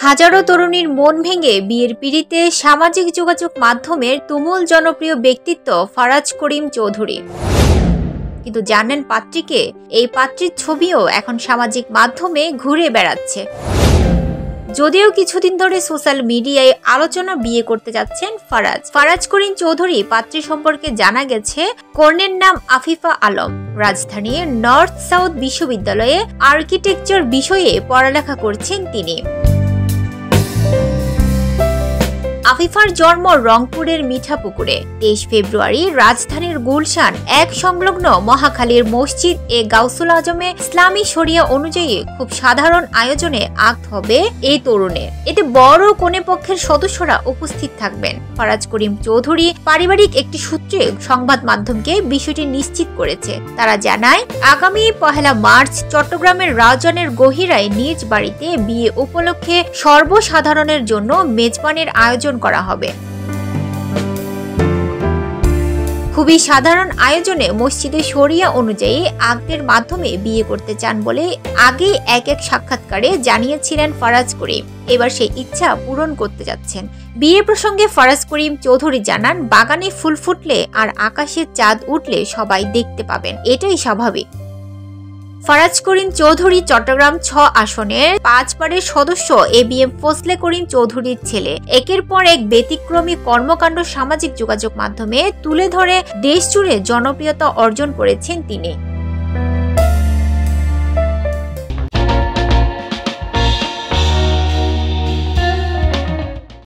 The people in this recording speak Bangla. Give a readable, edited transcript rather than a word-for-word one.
হাজারো তরুণীর মন ভেঙে বিয়ের পিড়িতে সামাজিক যোগাযোগ মাধ্যমের তুমুল জনপ্রিয় ব্যক্তিত্ব ফারাজ করিম চৌধুরী। কিন্তু জানেন পাত্রীকে? এই পাত্রীর ছবিও এখন সামাজিক মাধ্যমে ঘুরে বেড়াচ্ছে। যদিও কিছুদিন ধরে সোশ্যাল মিডিয়ায় আলোচনা বিয়ে করতে যাচ্ছেন ফারাজ করিম চৌধুরী পাত্রী সম্পর্কে জানা গেছে, কন্যার নাম আফিফা আলম। রাজধানীর নর্থ সাউথ বিশ্ববিদ্যালয়ে আর্কিটেকচার বিষয়ে পড়ালেখা করছেন তিনি। আফিফার জন্ম রংপুরের মিঠাপুকুরে। 23 ফেব্রুয়ারি রাজধানীর গুলশান এক সংলগ্ন মহাখালীর মসজিদ এ গাউসুল আজমে ইসলামী শরিয়া অনুযায়ী খুব সাধারণ আয়োজনে আক্ত হবে এই তরুণের। এতে বড় কনে পক্ষের সদস্যরা উপস্থিত থাকবেন। ফারাজ করিম চৌধুরী পারিবারিক একটি সূত্রে সংবাদ মাধ্যমকে বিষয়টি নিশ্চিত করেছে। তারা জানায়, আগামী 1 মার্চ চট্টগ্রামের রাউজানের গহিরায় নিজ বাড়িতে বিয়ে উপলক্ষে সর্বসাধারণের জন্য মেজবানের আয়োজন করা হবে। খুবই সাধারণ আয়োজনে মসজিদে শরিয়া অনুযায়ী আকদের মাধ্যমে বিয়ে করতে চান বলে আগে এক সাক্ষাৎকারে জানিয়েছিলেন ফারাজ করিম। এবার সেই ইচ্ছা পূরণ করতে যাচ্ছেন। বিয়ে প্রসঙ্গে ফারাজ করিম চৌধুরী জানান, বাগানে ফুল ফুটলে আর আকাশে চাঁদ উঠলে সবাই দেখতে পাবেন, এটাই স্বাভাবিক। ফারাজ করিম চৌধুরী চট্টগ্রাম 6 আসনের 5 বারের সদস্য ABM ফজলে করিম চৌধুরীর ছেলে। একের পর এক ব্যতিক্রমী কর্মকাণ্ড সামাজিক যোগাযোগ মাধ্যমে তুলে ধরে দেশ জুড়ে জনপ্রিয়তা অর্জন করেছেন তিনি।